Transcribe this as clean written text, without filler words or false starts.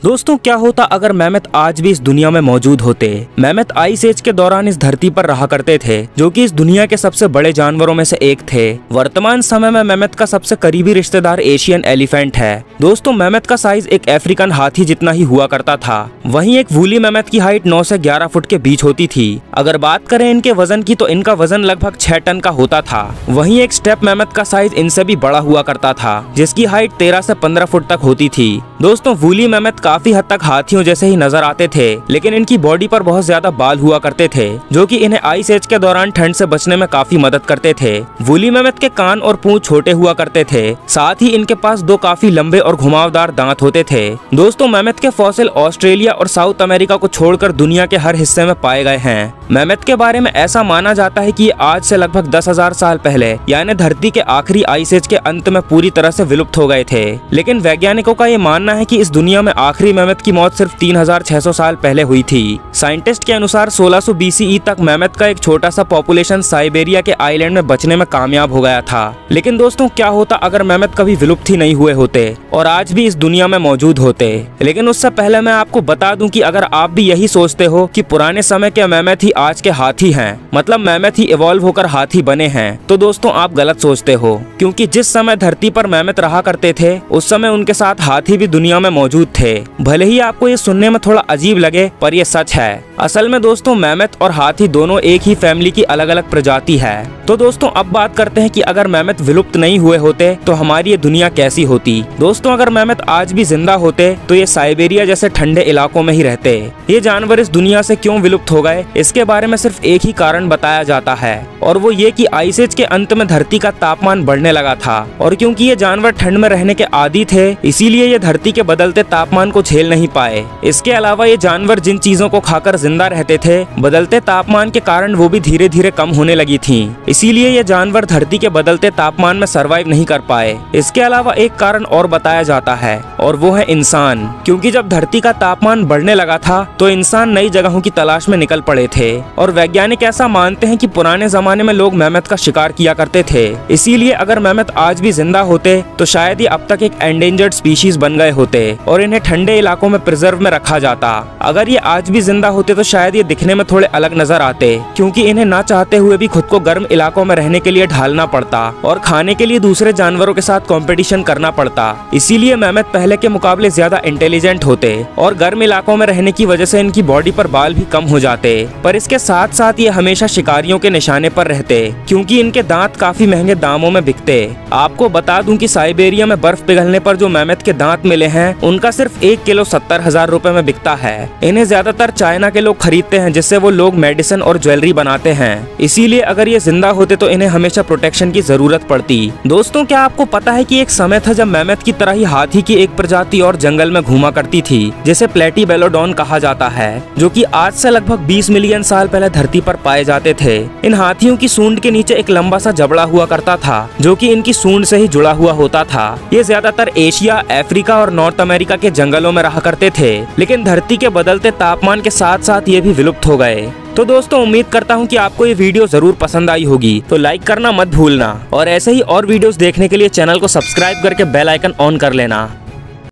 दोस्तों क्या होता अगर मैमथ आज भी इस दुनिया में मौजूद होते। मैमथ आइस एज के दौरान इस धरती पर रहा करते थे, जो कि इस दुनिया के सबसे बड़े जानवरों में से एक थे। वर्तमान समय में मैमथ का सबसे करीबी रिश्तेदार एशियन एलिफेंट है। दोस्तों मैमथ का साइज एक अफ्रीकन हाथी जितना ही हुआ करता था। वहीं एक वूली मैमथ की हाइट 9 से 11 फुट के बीच होती थी। अगर बात करें इनके वजन की तो इनका वजन लगभग 6 टन का होता था। वहीं एक स्टेप मैमथ का साइज इनसे भी बड़ा हुआ करता था, जिसकी हाइट 13 से 15 फुट तक होती थी। दोस्तों वूली मैमथ काफी हद तक हाथियों जैसे ही नजर आते थे, लेकिन इनकी बॉडी पर बहुत ज्यादा बाल हुआ करते थे, जो कि इन्हें आइस एज के दौरान ठंड से बचने में काफी मदद करते थे। वूली मैमथ के कान और पूंछ छोटे हुआ करते थे, साथ ही इनके पास 2 काफी लंबे और घुमावदार दांत होते थे। दोस्तों मैमथ के फॉसिल ऑस्ट्रेलिया और साउथ अमेरिका को छोड़कर दुनिया के हर हिस्से में पाए गए हैं। मैमथ के बारे में ऐसा माना जाता है कि ये आज से लगभग 10,000 साल पहले यानी धरती के आखिरी आइस एज के अंत में पूरी तरह से विलुप्त हो गए थे। लेकिन वैज्ञानिकों का ये मानना है कि इस दुनिया में आखिरी मैमथ की मौत सिर्फ 3600 साल पहले हुई थी। साइंटिस्ट के अनुसार 1600 BCE तक मैमथ का एक छोटा सा पॉपुलेशन साइबेरिया के आइलैंड में बचने में कामयाब हो गया था। लेकिन दोस्तों क्या होता अगर मैमथ कभी विलुप्त ही नहीं हुए होते और आज भी इस दुनिया में मौजूद होते। लेकिन उससे पहले मैं आपको बता दूं कि अगर आप भी यही सोचते हो कि पुराने समय के मैमथ ही आज के हाथी हैं, मतलब मैमथ ही इवॉल्व होकर हाथी बने हैं, तो दोस्तों आप गलत सोचते हो। क्योंकि जिस समय धरती पर मैमथ रहा करते थे उस समय उनके साथ हाथी भी दुनिया में मौजूद थे। भले ही आपको ये सुनने में थोड़ा अजीब लगे, पर ये सच है। असल में दोस्तों मैमथ और हाथी दोनों एक ही फैमिली की अलग अलग प्रजाति है। तो दोस्तों अब बात करते हैं कि अगर मैमथ विलुप्त नहीं हुए होते तो हमारी ये दुनिया कैसी होती। दोस्तों अगर मैमथ आज भी जिंदा होते तो ये साइबेरिया जैसे ठंडे इलाकों में ही रहते। ये जानवर इस दुनिया से क्यों विलुप्त हो गए, इसके बारे में सिर्फ एक ही कारण बताया जाता है, और वो ये कि आइस एज के अंत में धरती का तापमान बढ़ने लगा था, और क्योंकि ये जानवर ठंड में रहने के आदी थे इसीलिए ये धरती के बदलते तापमान को झेल नहीं पाए। इसके अलावा ये जानवर जिन चीजों को खाकर जिंदा रहते थे, बदलते तापमान के कारण वो भी धीरे धीरे कम होने लगी थी। इसीलिए ये जानवर धरती के बदलते तापमान में सरवाइव नहीं कर पाए। इसके अलावा एक कारण और बताया जाता है, और वो है इंसान। क्योंकि जब धरती का तापमान बढ़ने लगा था तो इंसान नई जगहों की तलाश में निकल पड़े थे, और वैज्ञानिक ऐसा मानते हैं कि पुराने जमाने में लोग मैमथ का शिकार किया करते थे। इसीलिए अगर मैमथ आज भी जिंदा होते तो शायद ये अब तक एक एंडेंजर्ड स्पीशीज बन गए होते और इन्हें ठंडे इलाकों में प्रिजर्व में रखा जाता। अगर ये आज भी जिंदा होते तो शायद ये दिखने में थोड़े अलग नजर आते, क्योंकि इन्हें ना चाहते हुए भी खुद को गर्म इलाकों में रहने के लिए ढालना पड़ता और खाने के लिए दूसरे जानवरों के साथ कंपटीशन करना पड़ता। इसीलिए मैमथ पहले के मुकाबले ज्यादा इंटेलिजेंट होते और गर्म इलाकों में रहने की वजह से इनकी बॉडी पर बाल भी कम हो जाते। पर इसके साथ साथ ये हमेशा शिकारियों के निशाने पर रहते, क्योंकि इनके दांत काफी महंगे दामों में बिकते। आपको बता दूं कि साइबेरिया में बर्फ पिघलने पर जो मैमथ के दांत मिले हैं उनका सिर्फ 1 किलो 70,000 रुपए में बिकता है। इन्हें ज्यादातर चाइना के लोग खरीदते हैं, जिससे वो लोग मेडिसिन और ज्वेलरी बनाते हैं। इसीलिए अगर ये जिंदा होते तो इन्हें हमेशा प्रोटेक्शन की जरूरत पड़ती। दोस्तों क्या आपको पता है कि एक समय था जब मैमथ की तरह ही हाथी की एक प्रजाति और जंगल में घूमा करती थी, जिसे प्लेटीबेलोडोन कहा जाता है, जो कि आज से लगभग 20 मिलियन साल पहले धरती पर पाए जाते थे। इन हाथियों की सूंड के नीचे एक लंबा सा जबड़ा हुआ करता था, जो कि इनकी सूंड से ही जुड़ा हुआ होता था। ये ज्यादातर एशिया, अफ्रीका और नॉर्थ अमेरिका के जंगलों में रहा करते थे, लेकिन धरती के बदलते तापमान के साथ साथ ये भी विलुप्त हो गए। तो दोस्तों उम्मीद करता हूँ कि आपको ये वीडियो जरूर पसंद आई होगी, तो लाइक करना मत भूलना, और ऐसे ही और वीडियोस देखने के लिए चैनल को सब्सक्राइब करके बेल आइकन ऑन कर लेना।